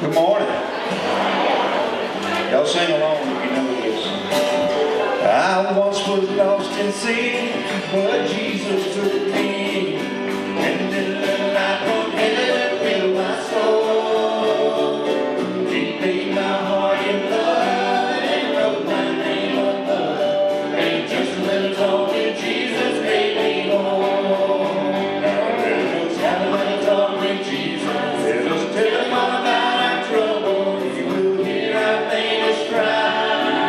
Good morning. Y'all sing along if you know this. I once was lost in sin, but Jesus took me, and then the light from heaven filled my soul. He paid my heart in blood and wrote my name above, and just a little talk with Jesus made me whole. Now let us have a little talk with Jesus. Let us tell him all about our trouble. He will hear our faintest cry.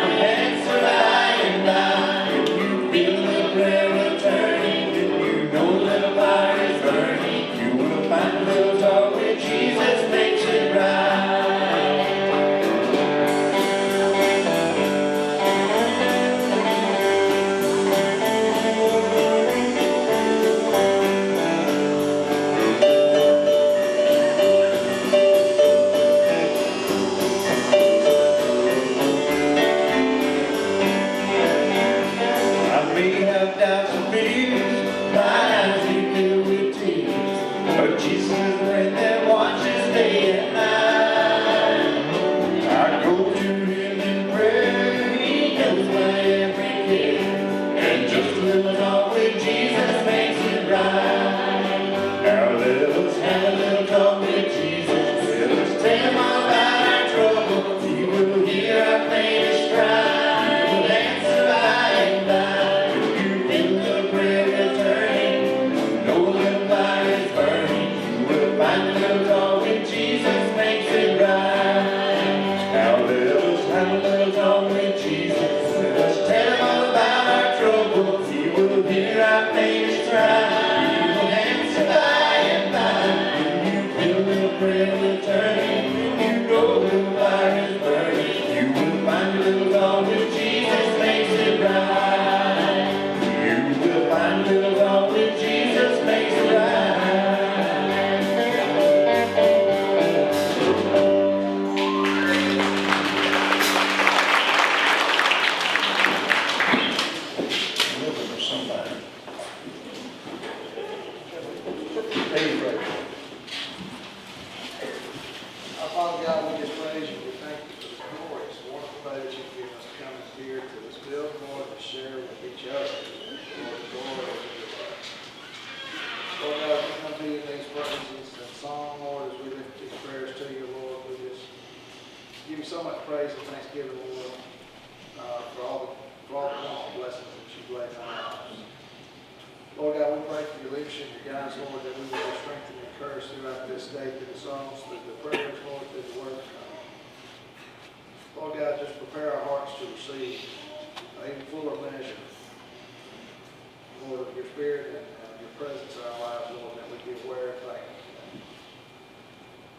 He will answer by and by. If you feel the prayer returning, if you know that a fire is burning, you will find a little talk with Jesus makes it right. I may have doubts and fears, my eyes be filled with tears, but Jesus is the friend that watches day and night. I go to him in prayer, he knows my every care, and just a little talk with Jesus makes it right. Now let us have a little talk with Jesus. Let us tell him all about our trouble. He will hear our faintest cry. He will answer by and by. If you feel the prayer returning, know the fire is burning, you will find a little talk with Jesus makes it right. Now let us have a little talk with Jesus. Let us tell him all about our trouble. He will hear our faintest cry. He will answer by and by. When you feel the prayer returning, you know the fire is burning, you will find a little talk with Jesus makes it right. You will find a little talk with Jesus makes it right. I'm looking for somebody. Hey, brother. Our Father God, we just praise you. We thank you for the glorious, wonderful day that you've given us to come here to this building, Lord, to share with each other. Lord, the glory of your word. Lord God, we come to you in these praises and song, Lord, as we lift these prayers to you, Lord. We just give you so much praise and thanksgiving, Lord, for all the wonderful blessings that you've laid on our lives. Lord God, we pray for your leadership, your guidance, Lord, that we will be strengthened and encouraged throughout this day through the songs, through the prayers, Lord, through the word to come. Lord God, just prepare our hearts to receive even fuller measure, Lord, of your spirit and your presence in our lives, Lord, that we be aware of things.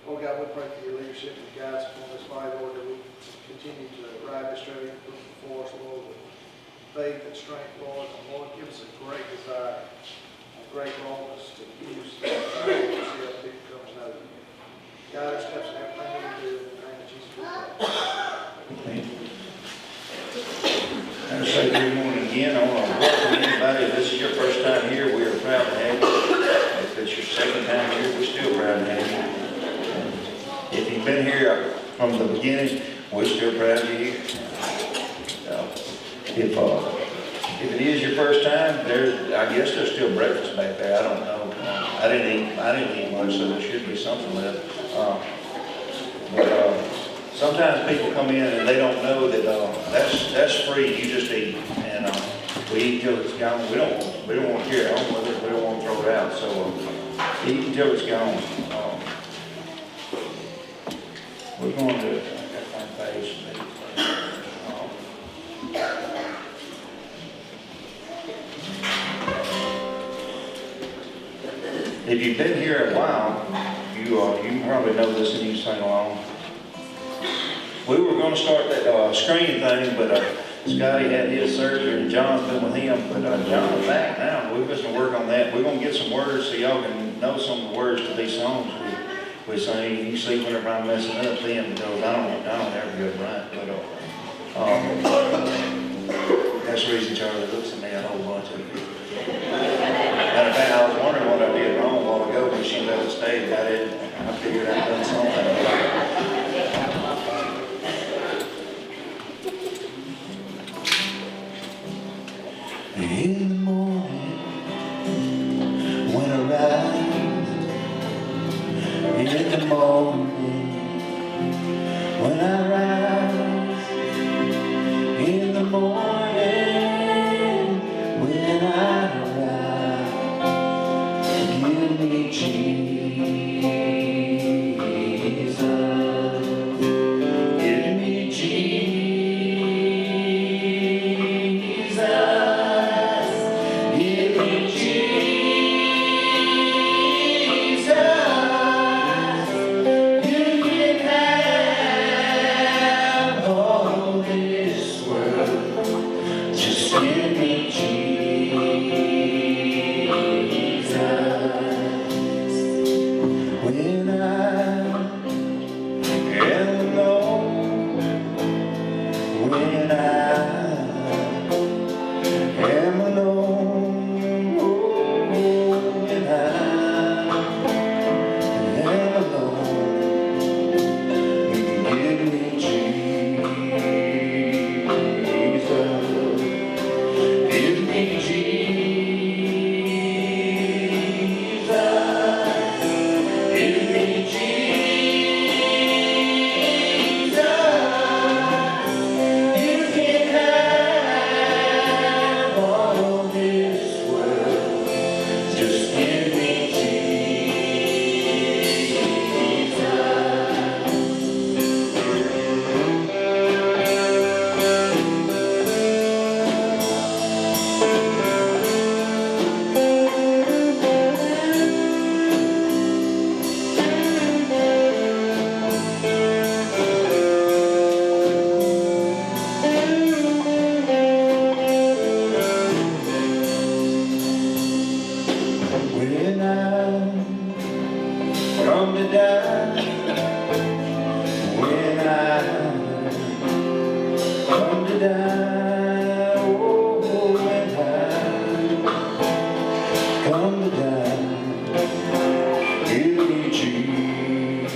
Lord God, we pray for your leadership and your guidance upon this body, Lord, that we continue to ride this journey before us, Lord, with faith and strength, Lord. And Lord, give us a great desire, a great boldness to use the desire to see other people come to know you. Guide our steps in everything that we do. In the name of Jesus, we pray. I say good morning again. I want to welcome anybody. If this is your first time here, we are proud to have you. If it's your second time here, we're still proud to have you. If you've been here from the beginning, we're still proud of you. If it is your first time, I guess there's still breakfast back there. I don't know. I didn't eat much, so there should be something left. But sometimes people come in and they don't know that that's free. You just eat, and we eat till it's gone. We don't want to carry it home with us. We don't want to throw it out. So eat until it's gone. We're going to. I got to find page. If you've been here a while, you probably know this and you can sing along. We were going to start that screen thing, but Scotty had his surgery and John's been with him. But John's back now. We're just going to work on that. We're going to get some words so y'all can know some of the words to these songs we sing. You see whenever I'm messing up then, because I don't ever get it right. But that's the reason Charlie looks at me a whole bunch of it. Matter of fact, I was wondering what I did wrong a while ago when she left the stage. I figured I'd done something. In the morning, when I rise, in the morning, when I rise, in the morning, when I rise, give me Jesus, give me Jesus, give me Jesus. You can have all this world, just give me Jesus. When I am alone, when I am alone, oh, when I am alone, give me Jesus, give me Jesus, give me Jesus. You can have all this world, just give me Jesus. When I come to die, when I come to die, oh, when I come to die, give me Jesus,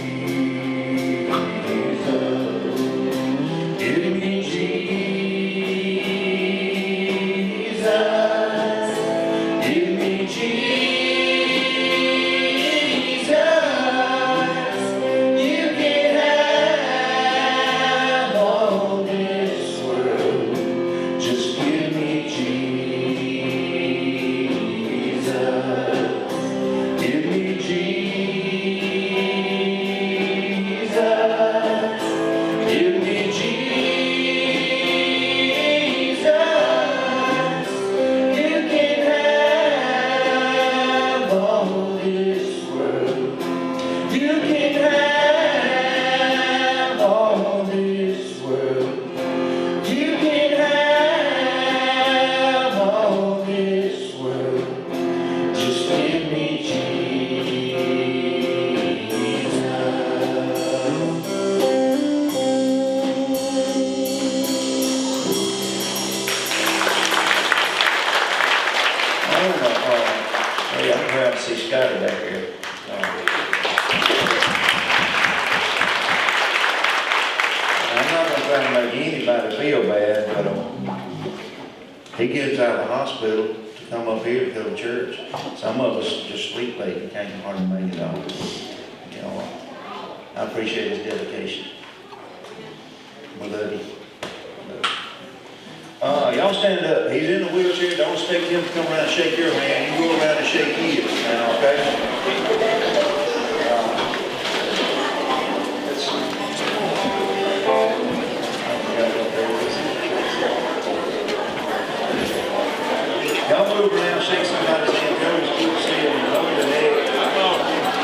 give me Jesus, give me Jesus. You can have all this world, just give me Jesus. Give me Jesus. Give me Jesus. You can have all this world. You can have all this world. You can have all this world. Just give me Jesus. Hey, I'm proud to see Scotty back here. I'm not gonna try to make anybody feel bad, but he gets out of the hospital to come up here to go to church. Some of us just sleep late and can't hardly make it on. You know, I appreciate his dedication. We love you. Y'all stand up. He's in a wheelchair. Don't expect him to come around and shake your hand. You go around and shake his now, okay? Y'all move around, shake somebody's hand. Go to school, see him, and lower the head.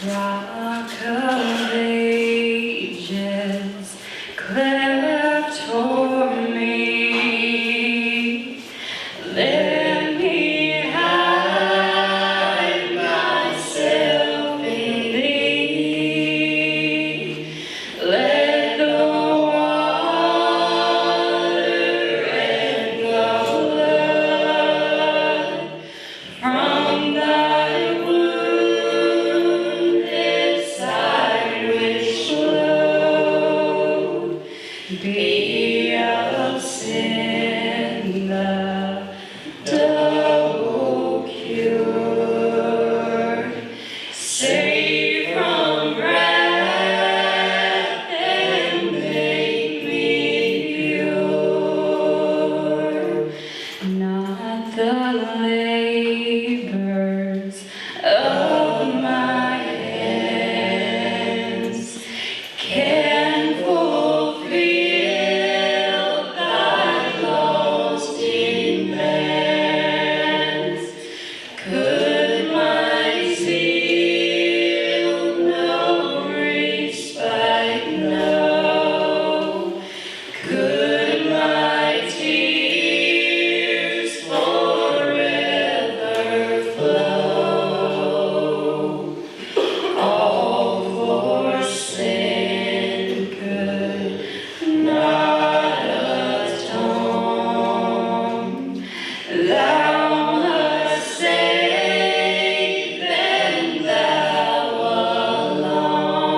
Rock of ages, cleft for me. Let me hide myself in thee. Let the water and the blood from thy wounded side which flowed be of sin the double cure. Save from wrath and make me pure. Not the labors of my hands can fulfill thy lost demands. Could my zeal no respite know? Could my tears forever flow? All for sin could not atone. Thou must save, then thou alone.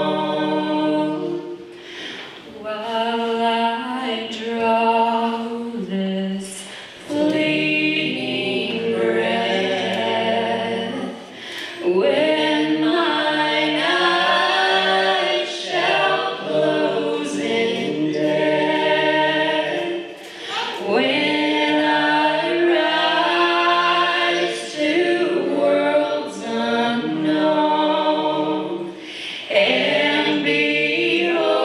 While I draw this fleeting breath, when mine eyes shall close in death, when I rise to worlds unknown and behold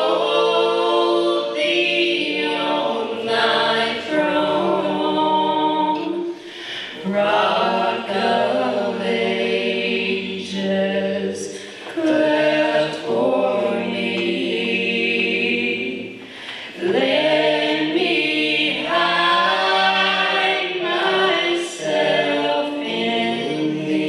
thee on thy throne, Rock of ages, cleft for me. Let me hide myself in thee.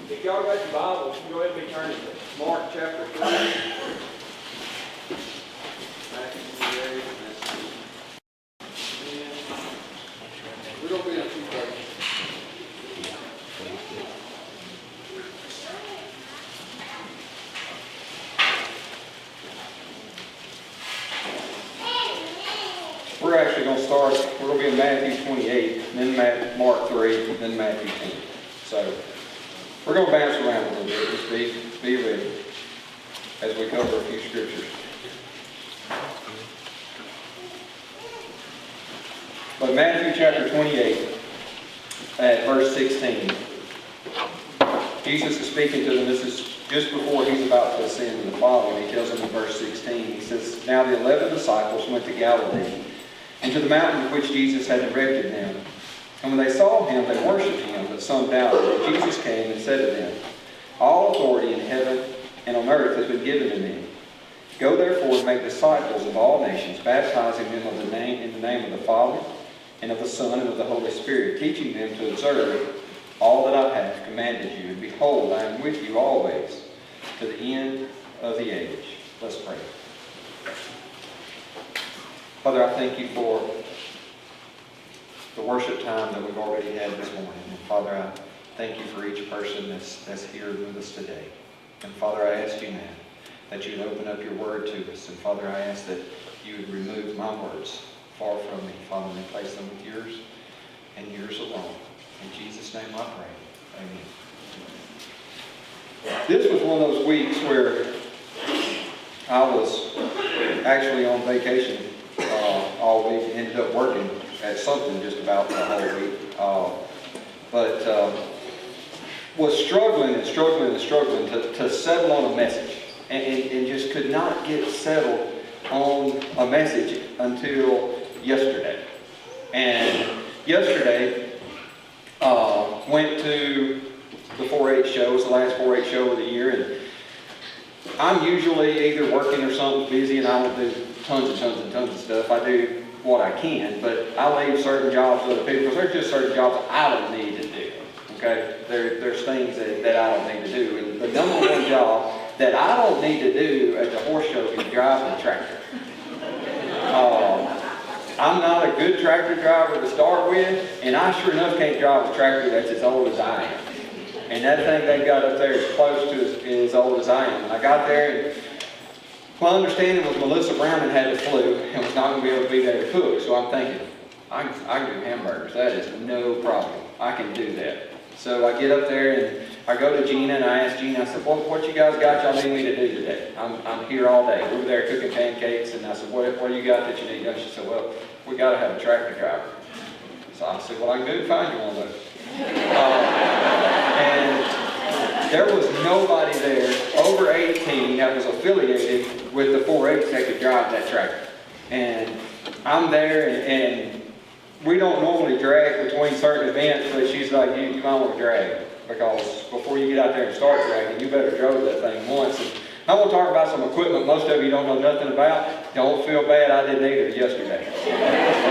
If y'all got your Bibles, go ahead and be turning to Mark chapter 3. We're going to be in a few places. We're actually going to start, we're going to be in Matthew 28, then Mark 3, then Matthew 10. So, we're going to bounce around a little bit. Just be ready as we cover a few scriptures. But Matthew chapter 28, at verse 16, Jesus is speaking to them. This is just before he's about to ascend to the Father, and he tells them in verse 16, he says, "Now the 11 disciples went to Galilee, and to the mountain which Jesus had directed them. And when they saw him, they worshipped him, but some doubted. And Jesus came and said to them, All authority in heaven and on earth has been given to me. Go therefore and make disciples of all nations, baptizing them in the name of the Father, and of the Son, and of the Holy Spirit, teaching them to observe all that I have commanded you. And behold, I am with you always, to the end of the age." Let's pray. Father, I thank you for the worship time that we've already had this morning. And Father, I thank you for each person that's here with us today. And Father, I ask you now that you would open up your word to us. And Father, I ask that you would remove my words far from me, Father, and replace them with yours and yours alone. In Jesus' name I pray. Amen. This was one of those weeks where I was actually on vacation all week and ended up working at something just about the whole week. But was struggling to settle on a message and just could not get settled on a message until yesterday. And yesterday, went to the 4-H show. It was the last 4-H show of the year, and I'm usually either working or something busy, and I don't do tons of stuff. I do what I can, but I leave certain jobs to other people because there's just certain jobs I don't need to do. Okay, there's things that I don't need to do, and the number one job that I don't need to do at the horse show is drive the tractor. I'm not a good tractor driver to start with, and I sure enough can't drive a tractor that's as old as I am. And that thing they got up there is close to as old as I am. And I got there, and my understanding was Melissa Brown had the flu and was not going to be able to be there to cook. So I'm thinking, I can do hamburgers. That is no problem. I can do that. So I get up there and I go to Gina and I ask Gina, I said, what you guys got y'all need me to do today? I'm here all day. We were there cooking pancakes, and I said, what do you got that you need done? She said, well, we got to have a tractor driver. So I said, well, I can go find you one of those. And there was nobody there over 18 that was affiliated with the 4-H that could drive that tractor. And I'm there, and we don't normally drag between certain events, but she's like, you might want to drag, because before you get out there and start dragging, you better drove that thing once. And I want to talk about some equipment most of you don't know nothing about. Don't feel bad, I didn't either yesterday.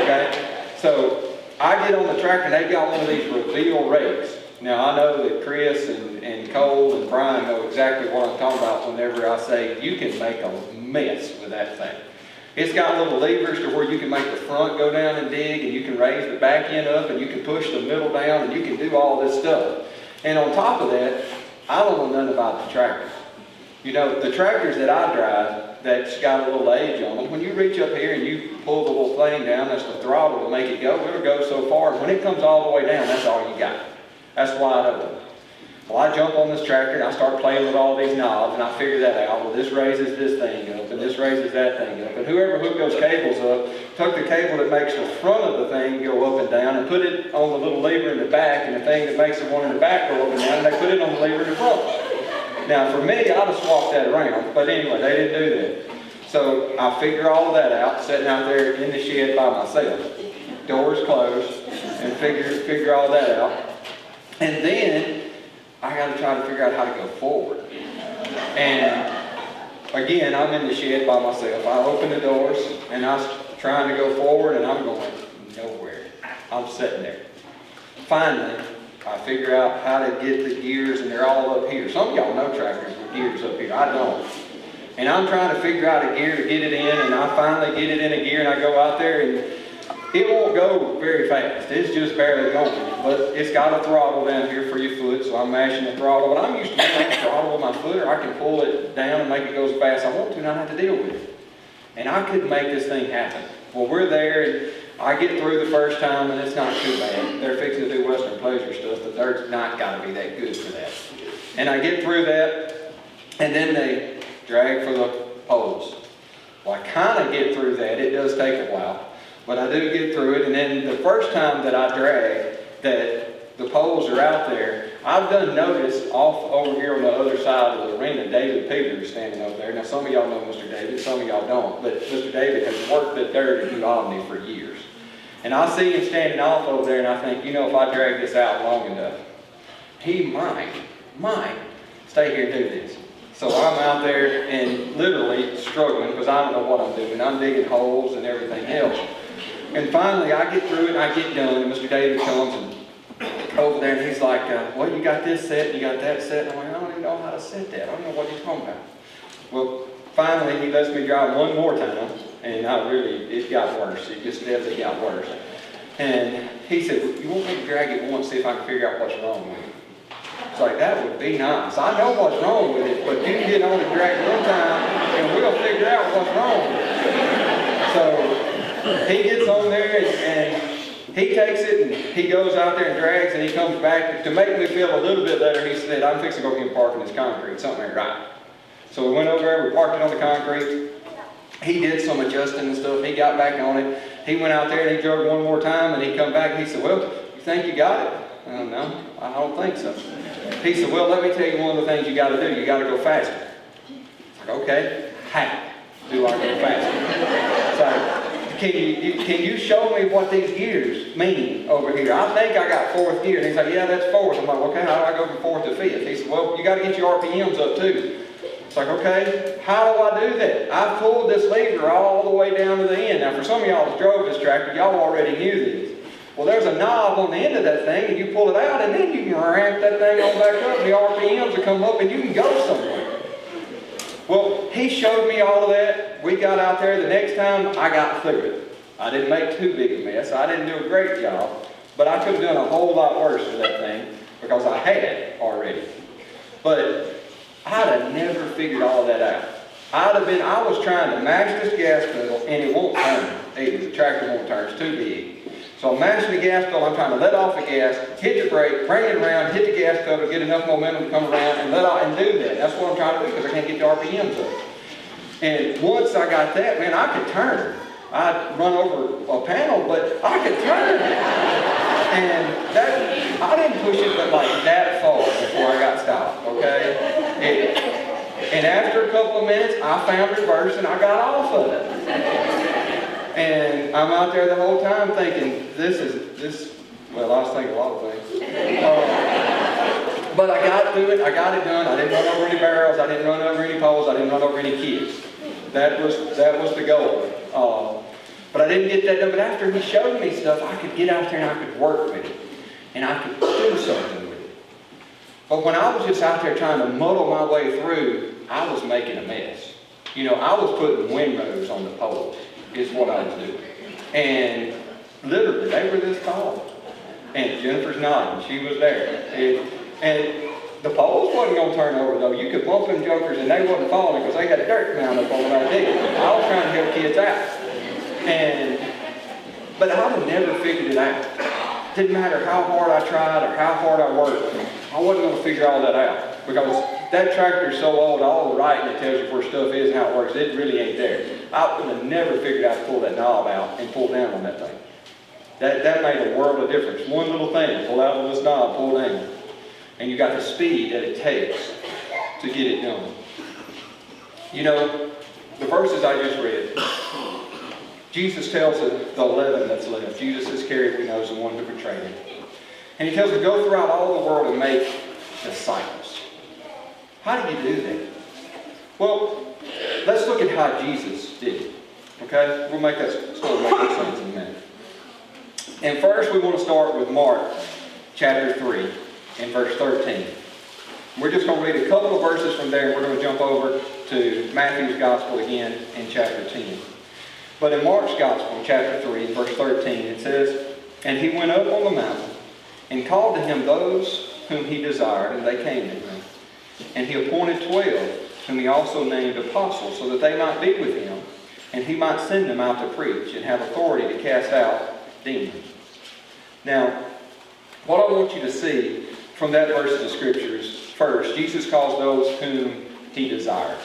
Okay? So I get on the tractor, and they've got one of these reveal rakes. Now, I know that Chris and Cole and Brian know exactly what I'm talking about whenever I say you can make a mess with that thing. It's got little levers to where you can make the front go down and dig, and you can raise the back end up, and you can push the middle down, and you can do all this stuff. And on top of that, I don't know nothing about the tractor. You know, the tractors that I drive that's got a little age on them, when you reach up here and you pull the little thing down, that's the throttle to make it go, it'll go so far. And when it comes all the way down, that's all you got. That's wide open. Well, I jump on this tractor and I start playing with all these knobs, and I figure that out. Well, this raises this thing up, and this raises that thing up. And whoever hooked those cables up took the cable that makes the front of the thing go up and down and put it on the little lever in the back, and the thing that makes the one in the back go up and down, and they put it on the lever in the front. Now, for me, I'd have swapped that around, but anyway, they didn't do that. So I figure all of that out, sitting out there in the shed by myself. Doors closed, and figure all that out. And then I got to try to figure out how to go forward. And again, I'm in the shed by myself. I open the doors, and I'm trying to go forward, and I'm going nowhere. I'm sitting there. Finally, I figure out how to get the gears, and they're all up here. Some of y'all know tractors with gears up here. I don't. And I'm trying to figure out a gear to get it in, and I finally get it in a gear, and I go out there, and it won't go very fast. It's just barely going. But it's got a throttle down here for your foot, so I'm mashing the throttle. But I'm used to being able to throttle with my foot, or I can pull it down and make it go as fast as I want to, and I don't have to deal with it. And I couldn't make this thing happen. Well, we're there, and I get through the first time, and it's not too bad. They're fixing to do Western pleasure stuff, but they're not got to be that good for that. And I get through that, and then they drag for the poles. Well, I kind of get through that. It does take a while, but I do get through it. And then the first time that I drag, that the poles are out there, I've done notice off over here on the other side of the arena, David Peter is standing over there. Now, some of y'all know Mr. David, some of y'all don't, but Mr. David has worked the dirt at New Albany for years. And I see him standing off over there, and I think, you know, if I drag this out long enough, he might stay here and do this. So I'm out there and literally struggling because I don't know what I'm doing. I'm digging holes and everything else. And finally, I get through it and I get done, and Mr. David comes and over there, and he's like, well, you got this set, you got that set. And I'm like, I don't even know how to set that. I don't know what you're talking about. Well, finally, he lets me drive one more time, and it got worse. It just steadily got worse. And he said, well, you want me to drag it once, see if I can figure out what's wrong with it? It's like, that would be nice. I know what's wrong with it, but you can get on the track one time and we'll figure out what's wrong with it. So he gets on there and he takes it and he goes out there and drags and he comes back. To make me feel a little bit better, he said, I'm fixing to go get parked in this concrete. Something ain't right. So we went over there, we parked it on the concrete. He did some adjusting and stuff. He got back on it. He went out there and he drove one more time and he come back and he said, well, you think you got it? No, I don't think so. He said, well, let me tell you one of the things you got to do. You got to go faster. I said, okay, how do I go faster? So, can you show me what these gears mean over here? I think I got fourth gear. And he's like, yeah, that's fourth. I'm like, okay, how do I go from fourth to fifth? He said, well, you got to get your RPMs up too. It's like, okay, how do I do that? I pulled this lever all the way down to the end. Now, for some of y'all that drove this tractor, y'all already knew this. Well, there's a knob on the end of that thing, and you pull it out, and then you can ramp that thing on back up, and the RPMs will come up, and you can go somewhere. Well, he showed me all of that. We got out there. The next time, I got through it. I didn't make too big a mess. I didn't do a great job, but I could have done a whole lot worse with that thing because I had already. But I'd have never figured all of that out. I was trying to mash this gas pedal, and it won't turn either. The tractor won't turn. It's too big. So I'm mashing the gas pedal, I'm trying to let off the gas, hit the brake, bring it around, hit the gas pedal, get enough momentum to come around and let off and do that. That's what I'm trying to do because I can't get the RPMs up. And once I got that, man, I could turn. I'd run over a panel, but I could turn. And that, I didn't push it but like that far before I got stopped, okay? And after a couple of minutes, I found reverse and I got off of it. And I'm out there the whole time thinking, well, I was thinking a lot of things. But I got through it, I got it done. I didn't run over any barrels, I didn't run over any poles, I didn't run over any kids. That was the goal. But I didn't get that done. But after he showed me stuff, I could get out there and I could work with it. And I could do something with it. But when I was just out there trying to muddle my way through, I was making a mess. You know, I was putting windrows on the poles. Is what I was doing. And literally, they were this tall. And Jennifer's nodding. She was there. And the poles wasn't going to turn over, though. You could bump them jokers, and they wasn't falling because they had a dirt mound up on what I did. I was trying to help kids out. But I would have never figured it out. Didn't matter how hard I tried or how hard I worked. I wasn't going to figure all that out. Because that tractor's so old, all the writing that tells you where stuff is and how it works, it really ain't there. I would have never figured out to pull that knob out and pull down on that thing. That made a world of difference. One little thing, pull out on this knob, pull down. And you got the speed that it takes to get it done. You know, the verses I just read, Jesus tells the 11 that's left. Judas Iscariot, we know, is the one who betrayed him. And he tells them, go throughout all the world and make disciples. How do you do that? Well, let's look at how Jesus did it. Okay? We'll make that start making sense in a minute. And first we want to start with Mark chapter 3 and verse 13. We're just going to read a couple of verses from there and we're going to jump over to Matthew's Gospel again in chapter 10. But in Mark's Gospel, chapter 3, verse 13, it says, and he went up on the mountain and called to him those whom he desired, and they came to him. And he appointed 12, whom he also named apostles, so that they might be with him, and he might send them out to preach and have authority to cast out demons. Now, what I want you to see from that verse of Scripture is, first, Jesus calls those whom he desired.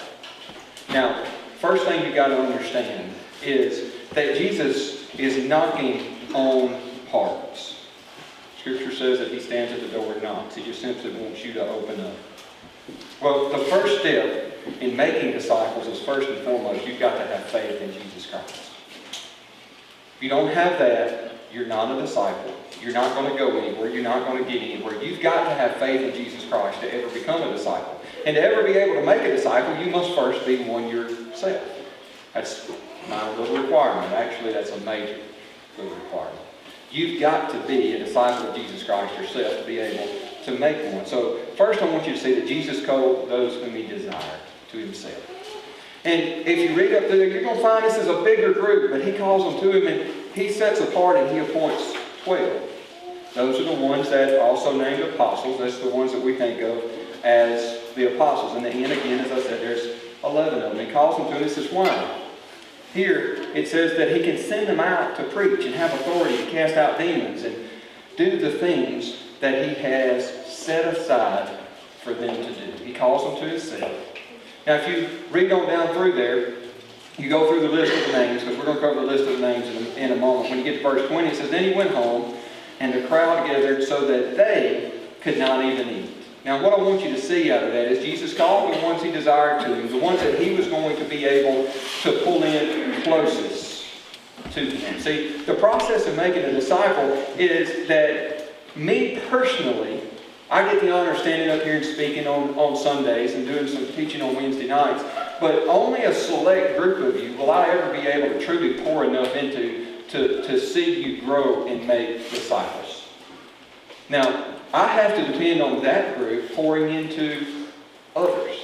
Now, first thing you've got to understand is that Jesus is knocking on hearts. Scripture says that he stands at the door and knocks. He just simply wants you to open up. Well, the first step in making disciples is first and foremost, you've got to have faith in Jesus Christ. If you don't have that, you're not a disciple. You're not going to go anywhere. You're not going to get anywhere. You've got to have faith in Jesus Christ to ever become a disciple. And to ever be able to make a disciple, you must first be one yourself. That's not a little requirement. Actually, that's a major little requirement. You've got to be a disciple of Jesus Christ yourself to be able to make one. So first I want you to see that Jesus called those whom he desired to himself. And if you read up through there, you're going to find this is a bigger group, but he calls them to him and he sets apart and he appoints 12. Those are the ones that are also named apostles. That's the ones that we think of as the apostles. And then again, as I said, there's 11 of them. He calls them to him and says, why? Here it says that he can send them out to preach and have authority to cast out demons and do the things that he has set aside for them to do. He calls them to himself. Now if you read on down through there, you go through the list of the names, because we're going to cover the list of the names in a moment. When you get to verse 20, it says, then he went home, and the crowd gathered so that they could not even eat. Now what I want you to see out of that is Jesus called the ones he desired to him, the ones that he was going to be able to pull in closest to him. See, the process of making a disciple is that me personally, I get the honor of standing up here and speaking on Sundays and doing some teaching on Wednesday nights, but only a select group of you will I ever be able to truly pour enough into to see you grow and make disciples. Now, I have to depend on that group pouring into others.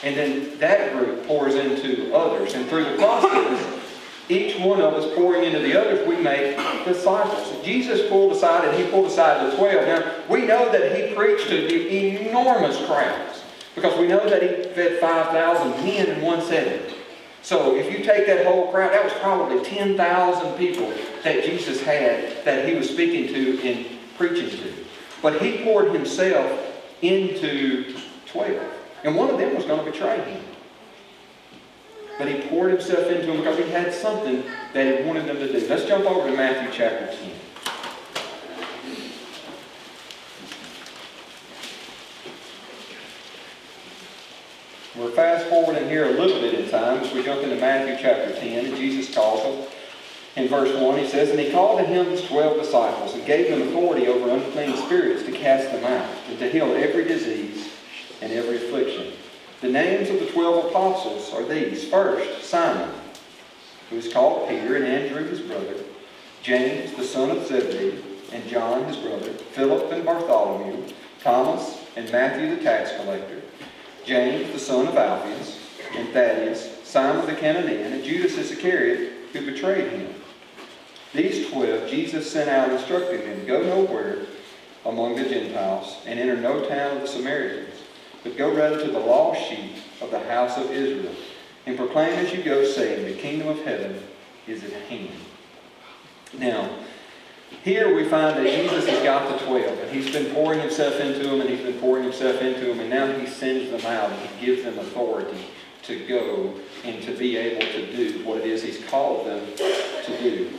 And then that group pours into others. And through the process, each one of us pouring into the others, we make disciples. Jesus pulled aside, and he pulled aside the 12. Now, we know that he preached to the enormous crowds, because we know that he fed 5,000 men in one setting. So if you take that whole crowd, that was probably 10,000 people that Jesus had that he was speaking to and preaching to. But he poured himself into 12. And one of them was going to betray him. But he poured himself into them because he had something that he wanted them to do. Let's jump over to Matthew chapter 10. We're fast forwarding here a little bit in time as we jump into Matthew chapter 10, and Jesus calls them. In verse 1, he says, and he called to him his 12 disciples and gave them authority over unclean spirits to cast them out and to heal every disease and every affliction. The names of the 12 apostles are these. First, Simon, who is called Peter, and Andrew his brother, James the son of Zebedee, and John his brother, Philip and Bartholomew, Thomas and Matthew the tax collector, James the son of Alphaeus, and Thaddeus, Simon the Cananean, and Judas Iscariot, who betrayed him. These 12 Jesus sent out, instructing them, go nowhere among the Gentiles, and enter no town of the Samaritans, but go rather to the lost sheep of the house of Israel, and proclaim as you go, saying, the kingdom of heaven is at hand. Now, here we find that Jesus has got the 12, and he's been pouring himself into them, and he's been pouring himself into them, and now he sends them out, and he gives them authority to go and to be able to do what it is he's called them to do.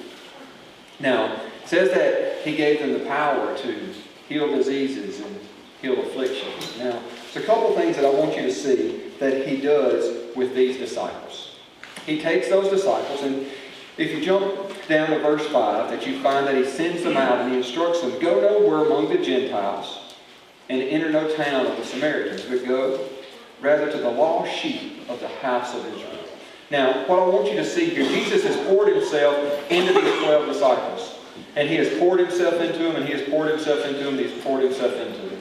Now, it says that he gave them the power to heal diseases and heal afflictions. Now, there's a couple things that I want you to see that he does with these disciples. He takes those disciples, and if you jump down to verse 5, that you find that he sends them out and he instructs them, go nowhere among the Gentiles and enter no town of the Samaritans, but go rather to the lost sheep of the house of Israel. Now, what I want you to see here, Jesus has poured himself into these 12 disciples. And he has poured himself into them, and he has poured himself into them, and he's poured himself into them.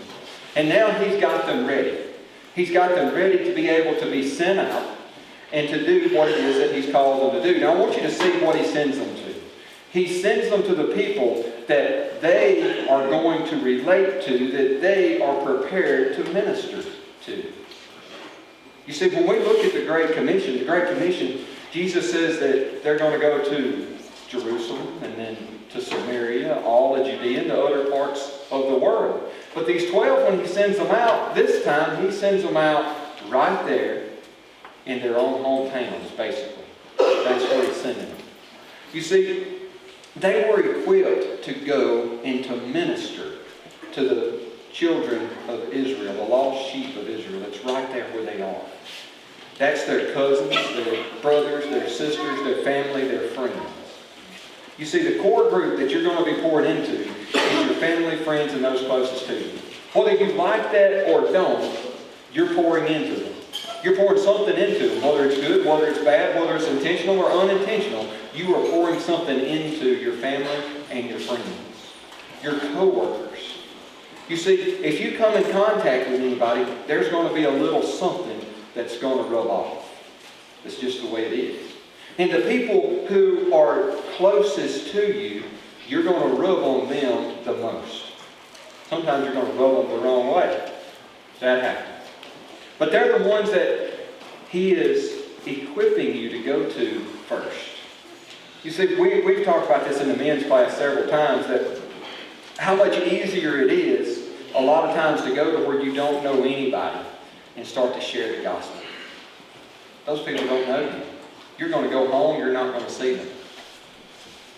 And now he's got them ready. He's got them ready to be able to be sent out and to do what it is that he's called them to do. Now, I want you to see what he sends them to. He sends them to the people that they are going to relate to, that they are prepared to minister to. You see, when we look at the Great Commission, Jesus says that they're going to go to Jerusalem and then to Samaria, all of Judea, and to other parts of the world. But these 12, when he sends them out, this time he sends them out right there in their own hometowns, basically. That's where he's sending them. You see, they were equipped to go and to minister to the children of Israel, the lost sheep of Israel. That's right there where they are. That's their cousins, their brothers, their sisters, their family, their friends. You see, the core group that you're going to be poured into is your family, friends, and those closest to you. Whether you like that or don't, you're pouring into them. You're pouring something into them, whether it's good, whether it's bad, whether it's intentional or unintentional. You are pouring something into your family and your friends, your co-workers. You see, if you come in contact with anybody, there's going to be a little something that's going to rub off. It's just the way it is. And the people who are closest to you, you're going to rub on them the most. Sometimes you're going to roll them the wrong way. That happens. But they're the ones that He is equipping you to go to first. You see, we've talked about this in the men's class several times, that how much easier it is a lot of times to go to where you don't know anybody and start to share the gospel. Those people don't know you. You're going to go home, you're not going to see them.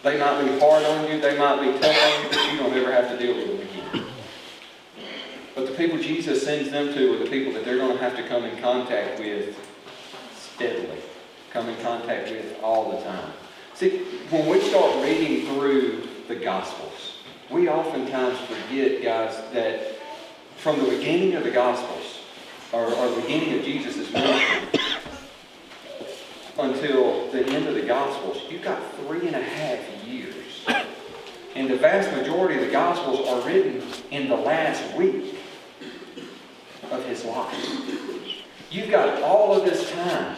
They might be hard on you, they might be tough on you, but you don't ever have to deal with them again. But the people Jesus sends them to are the people that they're going to have to come in contact with steadily, come in contact with all the time. See, when we start reading through the Gospels, we oftentimes forget, guys, that from the beginning of the Gospels, or the beginning of Jesus' ministry, until the end of the Gospels, you've got 3.5 years. And the vast majority of the Gospels are written in the last week of His life. You've got all of this time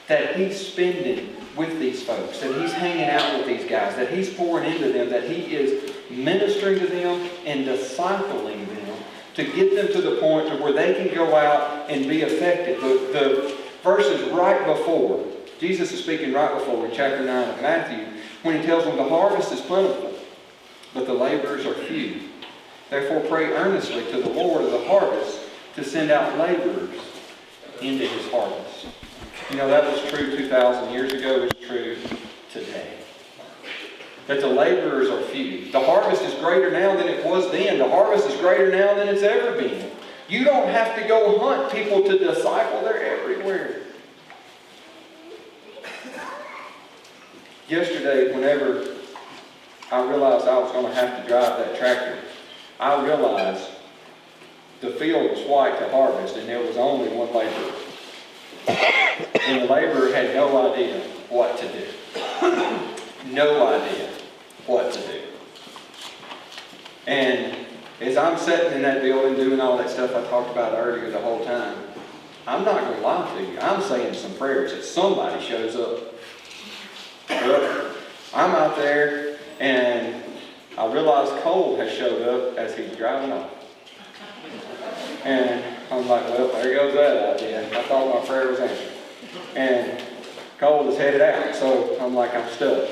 that He's spending with these folks, that He's hanging out with these guys, that He's pouring into them, that He is ministering to them and discipling them to get them to the point to where they can go out and be effective. The verses right before, Jesus is speaking right before in chapter 9 of Matthew, when He tells them the harvest is plentiful, but the laborers are few. Therefore pray earnestly to the Lord of the harvest to send out laborers into His harvest. You know, that was true 2,000 years ago. It's true today. That the laborers are few. The harvest is greater now than it was then. The harvest is greater now than it's ever been. You don't have to go hunt people to disciple. They're everywhere. Yesterday, whenever I realized I was going to have to drive that tractor, I realized the field was white to harvest and there was only one laborer. And the laborer had no idea what to do. No idea what to do. And as I'm sitting in that building doing all that stuff I talked about earlier the whole time, I'm not going to lie to you. I'm saying some prayers that somebody shows up. Well, I'm out there and I realize Cole has showed up as he's driving off. And I'm like, well, there goes that idea. I thought my prayer was answered. And Cole was headed out, so I'm like, I'm stuck.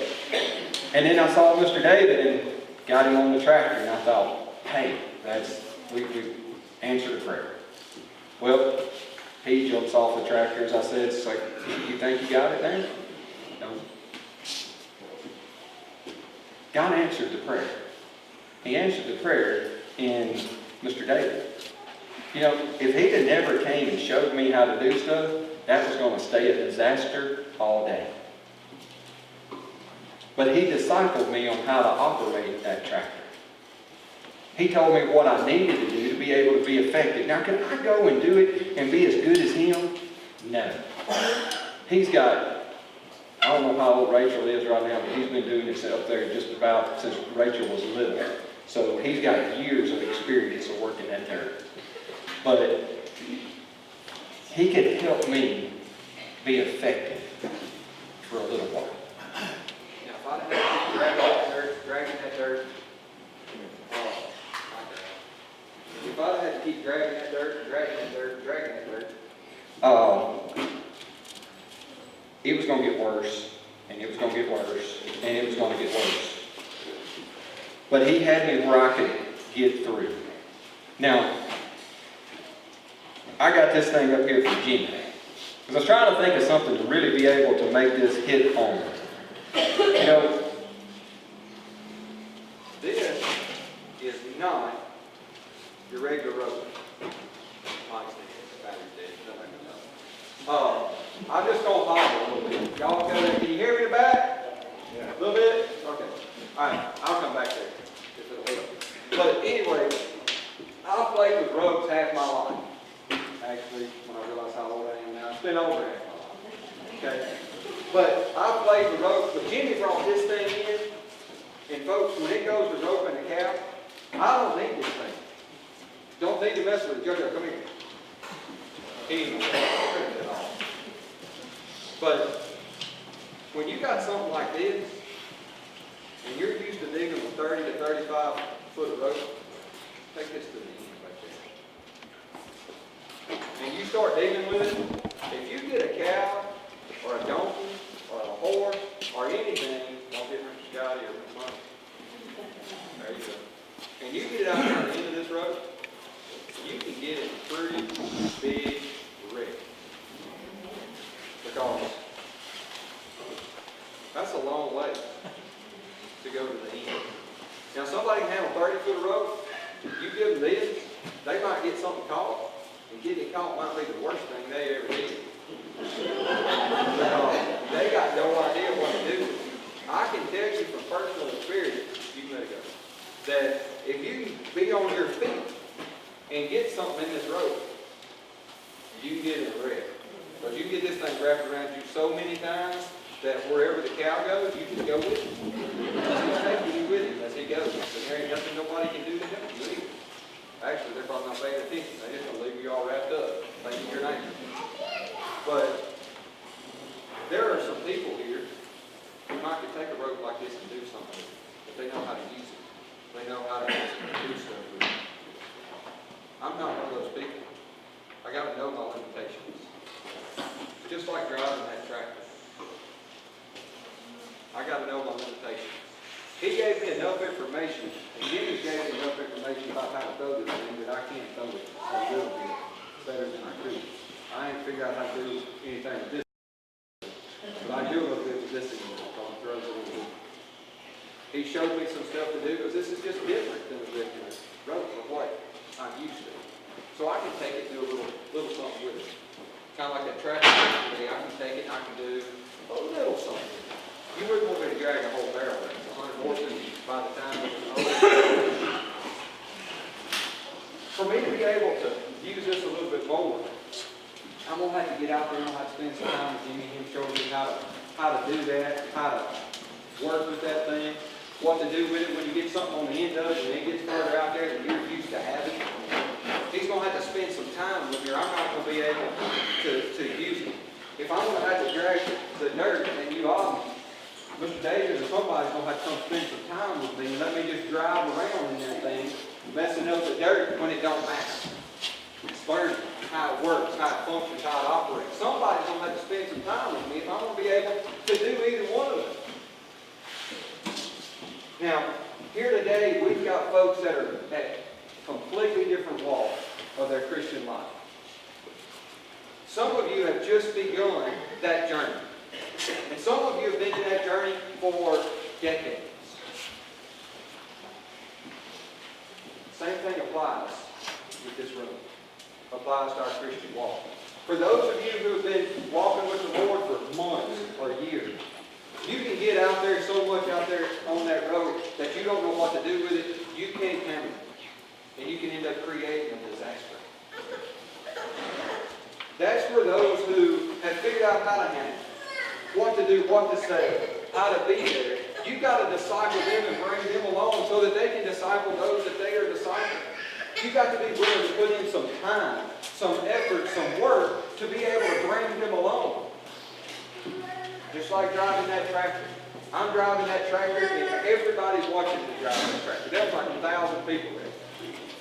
And then I saw Mr. David and got him on the tractor, and I thought, hey, we answered a prayer. Well, he jumps off the tractor, as I said. It's like, you think you got it now? No. God answered the prayer. He answered the prayer in Mr. David. You know, if he'd have never came and showed me how to do stuff, that was going to stay a disaster all day. But he discipled me on how to operate that tractor. He told me what I needed to do to be able to be effective. Now, can I go and do it and be as good as him? No. He's got, I don't know how old Rachel is right now, but he's been doing this up there just about since Rachel was little. So he's got years of experience of working that dirt. But he could help me be effective for a little while. Now, if I'd had to keep dragging that dirt, if I'd had to keep dragging that dirt, it was going to get worse, and it was going to get worse, and it was going to get worse. But he had me where I could get through. Now, I got this thing up here for Jimmy. Because I was trying to think of something to really be able to make this hit home. You know, this is not your regular rope. I'm just going to follow a little bit. Y'all can you hear me in the back? Yeah. A little bit? Okay. All right, I'll come back there. If it'll help. But anyway, I've played with ropes half my life. Actually, when I realize how old I am now, it's been over half my life. Okay? But I've played with ropes, but Jimmy brought this thing in, and folks, when it goes to rope and a cow, I don't need this thing. Don't need to mess with it. Jojo, come here. Anyway, but when you got something like this, and you're used to digging with 30 to 35 foot of rope, Take this to the end right there. And you start dealing with it. If you get a cow or a donkey or a horse or anything, no different from Scotty or money. There you go. And you get it out there on the end of this road, you can get it pretty big wreck. Because that's a long way to go to the end. Now somebody can handle 30 foot of rope. You give them this, they might get something caught. And getting it caught might be the worst thing they ever did. They got no idea what to do. I can tell you from personal experience, you can let it go, that if you can be on your feet and get something in this rope, you can get in a wreck. But you get this thing wrapped around you so many times that wherever the cow goes, you just go with it. He's taking you with him as he goes. And there ain't nothing nobody can do to help you either. Actually, they're probably not paying attention. They just gonna leave you all wrapped up, thinking your name. But there are some people here who might could take a rope like this and do something with it. If they know how to use it. They know how to do stuff with it. I'm not one of those people. I gotta know my limitations. Just like driving that tractor. I gotta know my limitations. He gave me enough information, and Jimmy gave me enough information about how to throw this thing that I can't throw it a little bit better than I could. I ain't figured out how to do anything with this, but I do a little bit with this thing, because it throws a little bit. He showed me some stuff to do, because this is just different than the regular rope of what I'm used to. So I can take it and do a little something with it. Kind of like that tractor, I can take it and I can do a little something. You wouldn't want me to drag a whole barrel. It's 100 horses by the time it was over. For me to be able to use this a little bit more, I'm going to have to get out there and I'm going to have to spend some time with Jimmy and him showing me how to do that, how to work with that thing, what to do with it when you get something on the end of it and it gets further out there than you're used to having. He's going to have to spend some time with me or I'm not going to be able to use it. If I'm going to have to drag the dirt and you all, Mr. Davis or somebody's going to have to come spend some time with me and let me just drive around in that thing, messing up the dirt when it don't matter. It's learning how it works, how it functions, how it operates. Somebody's going to have to spend some time with me if I'm going to be able to do either one of them. Now, here today, we've got folks that are at completely different walks of their Christian life. Some of you have just begun that journey. And some of you have been in that journey for decades. Same thing applies with this room. Applies to our Christian walk. For those of you who have been walking with the Lord for months or years, you can get out there so much out there on that road that you don't know what to do with it. You can't handle it. And you can end up creating a disaster. That's for those who have figured out how to handle it. What to do, what to say, how to be there. You've got to disciple them and bring them along so that they can disciple those that they are discipling. You've got to be willing to put in some time, some effort, some work to be able to bring them along. Just like driving that tractor. I'm driving that tractor and everybody's watching me drive that tractor. There was like 1,000 people there.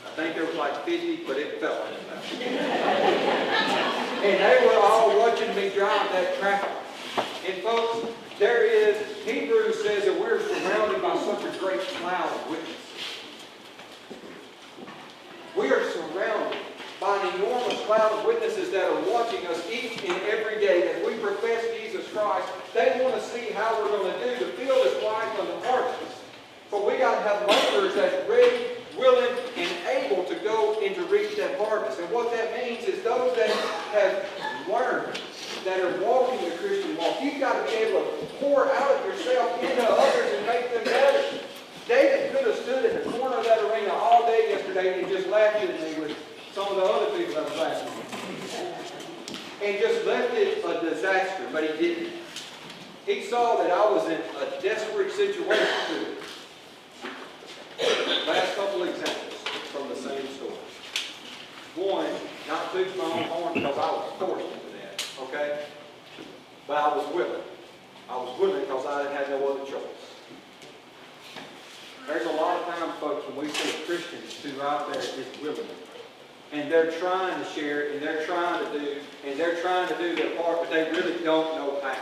I think there was like 50, but it felt like 1,000. And they were all watching me drive that tractor. And folks, there is, Hebrews says that we're surrounded by such a great cloud of witnesses. We are surrounded by an enormous cloud of witnesses that are watching us each and every day that we profess Jesus Christ. They want to see how we're going to do. The field is ripe on the harvest. But we got to have laborers that's ready, willing, and able to go and to reach that harvest. And what that means is those that have learned, that are walking the Christian walk, you've got to be able to pour out of yourself into others and make them better. David could have stood in the corner of that arena all day yesterday and just laughed at me with some of the other people that were laughing at me. And just left it a disaster, but he didn't. He saw that I was in a desperate situation. Last couple examples from the same story. One, not toot my own horn because I was forced into that, okay? But I was willing. I was willing because I didn't have no other choice. There's a lot of times, folks, when we see Christians who out there is willing, and they're trying to share, and they're trying to do their part, but they really don't know how.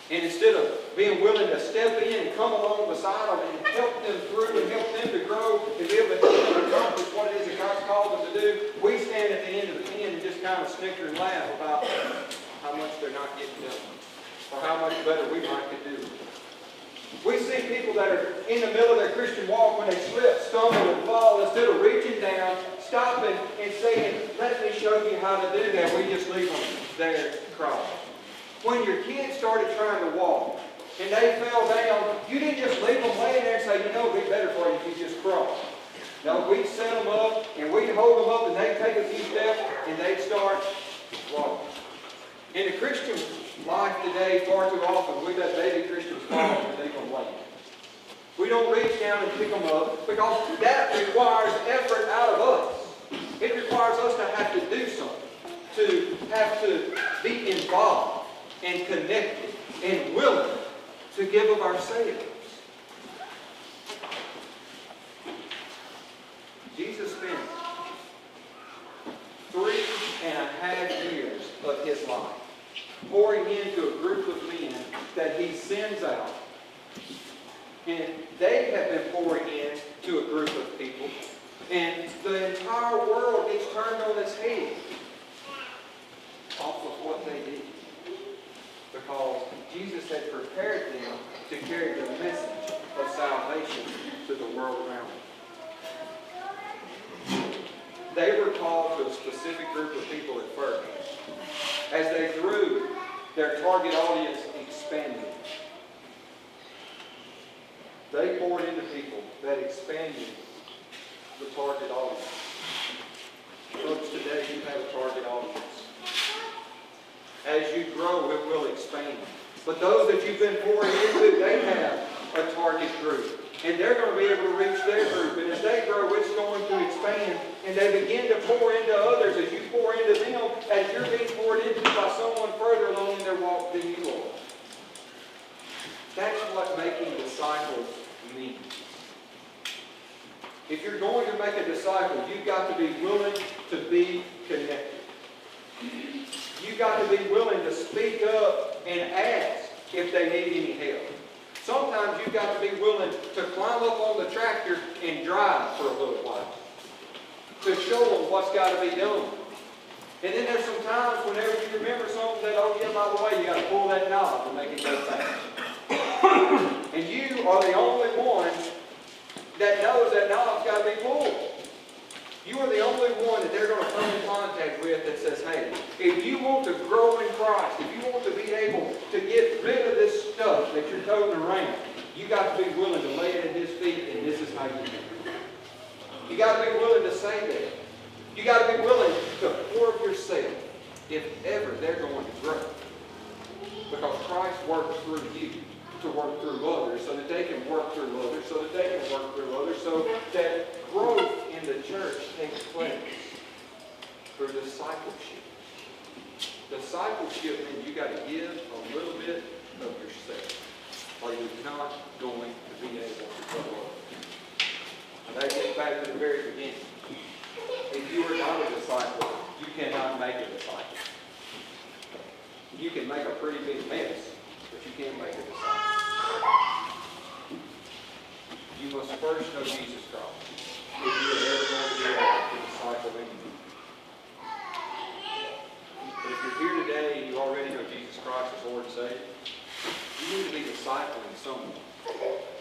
And instead of being willing to step in and come along beside them and help them through and help them to grow and be able to help them accomplish what it is that God's called them to do, we stand at the end of the pen and just kind of snicker and laugh about how much they're not getting done, or how much better we might could do. We see people that are in the middle of their Christian walk, when they slip, stumble, and fall, instead of reaching down, stopping, and saying, let me show you how to do that, we just leave them there crawling. When your kids started trying to walk, and they fell down, you didn't just leave them laying there and say, you know, it'd be better for you if you just crawl. No, we'd set them up, and we'd hold them up, and they'd take a few steps, and they'd start walking. In the Christian life today, far too often, we let baby Christians fall and leave them laying. We don't reach down and pick them up, because that requires effort out of us. It requires us to have to do something, to have to be involved and connected and willing to give of ourselves. Jesus spent 3.5 years of his life pouring into a group of men that he sends out. And they have been pouring in to a group of people. And the entire world gets turned on its head off of what they did. Because Jesus had prepared them to carry the message of salvation to the world around them. They were called to a specific group of people at first. As they grew, their target audience expanded. They poured into people that expanded the target audience. Folks, today you have a target audience. As you grow, it will expand. But those that you've been pouring into, they have a target group. And they're going to be able to reach their group. And as they grow, it's going to expand. And they begin to pour into others. As you pour into them, as you're being poured into by someone further along in their walk than you are. That's what making disciples means. If you're going to make a disciple, you've got to be willing to be connected. You've got to be willing to speak up and ask if they need any help. Sometimes you've got to be willing to climb up on the tractor and drive for a little while to show them what's got to be done. And then there's some times whenever you remember something that, oh yeah, by the way, you got to pull that knob to make it go fast. And you are the only one that knows that knob's got to be pulled. You are the only one that they're going to come in contact with that says, hey, if you want to grow in Christ, if you want to be able to get rid of this stuff that you're toting around, you got to be willing to lay it at his feet, and this is how you do it. You got to be willing to say that. You got to be willing to pour yourself if ever they're going to grow. Because Christ works through you to work through others so that they can work through others, so that they can work through others, so that growth in the church takes place through discipleship. Discipleship means you got to give a little bit of yourself, or you're not going to be able to grow up. And that gets back to the very beginning. If you are not a disciple, you cannot make a disciple. You can make a pretty big mess, but you can't make a disciple. You must first know Jesus Christ if you are ever going to be able to disciple anyone. But if you're here today and you already know Jesus Christ as Lord and Savior, you need to be discipling someone.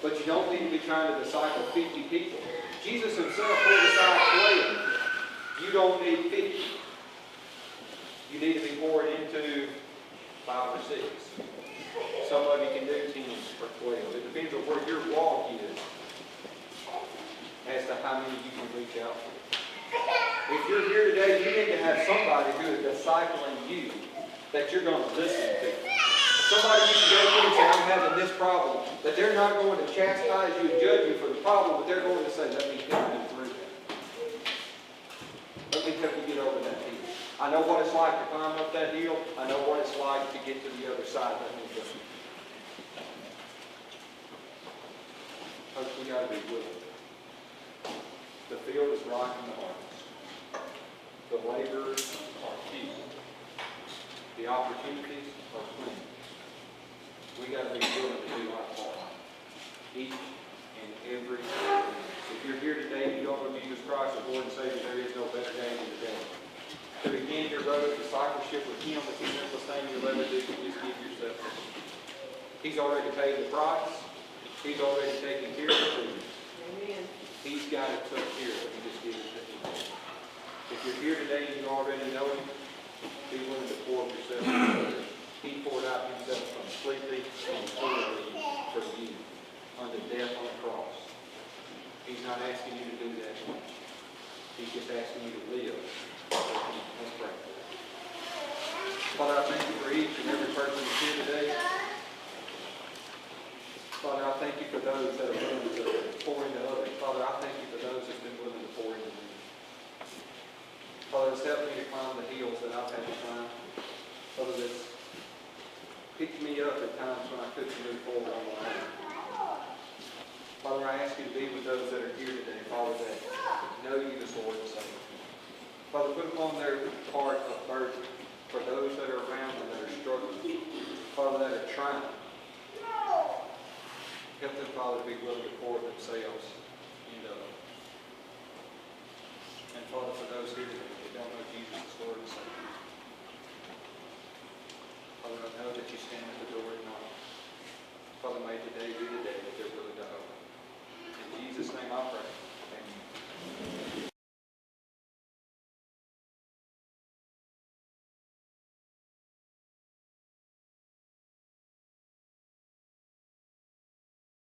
But you don't need to be trying to disciple 50 people. Jesus himself pulled aside 12. You don't need 50. You need to be poured into 5 or 6. Some of you can do 10 or 12. It depends on where your walk is as to how many you can reach out to. If you're here today, you need to have somebody who is discipling you that you're going to listen to. Somebody you can go to and say, I'm having this problem. That they're not going to chastise you and judge you for the problem, but they're going to say, let me help you through that. Let me help you get over that hill. I know what it's like to climb up that hill. I know what it's like to get to the other side. Let me help you. Folks, we got to be willing. The field is ripe in the harvest. The laborers are few. The opportunities are plenty. We got to be willing to do our part. Each and every day. If you're here today and you don't know Jesus Christ as Lord and Savior, there is no better day than today. To begin your road of discipleship with Him, it's the simplest thing you'll ever do. You just give yourself to Him. He's already paid the price. He's already taken care of it. Amen. He's got it took care of. You just give it to Him. If you're here today and you already know Him, be willing to pour yourself out. He poured out Himself completely and totally for you unto death on the cross. He's not asking you to do that. He's just asking you to live. Let's pray. Father, I thank you for each and every person who's here today. Father, I thank you for those that are willing to pour into others. Father, I thank you for those that have been willing to pour into me. Father, it's helped me to climb the hills that I've had to climb. Father, that's picked me up at times when I couldn't move forward on my own. Father, I ask you to be with those that are here today, Father, that know you as Lord and Savior. Father, put upon their heart a burden for those that are around them that are struggling. Father, that are trying. Help them, Father, to be willing to pour themselves into others. And Father, for those here today that don't know Jesus as Lord and Savior, Father, I know that you stand at the door and knock. Father, may today be the day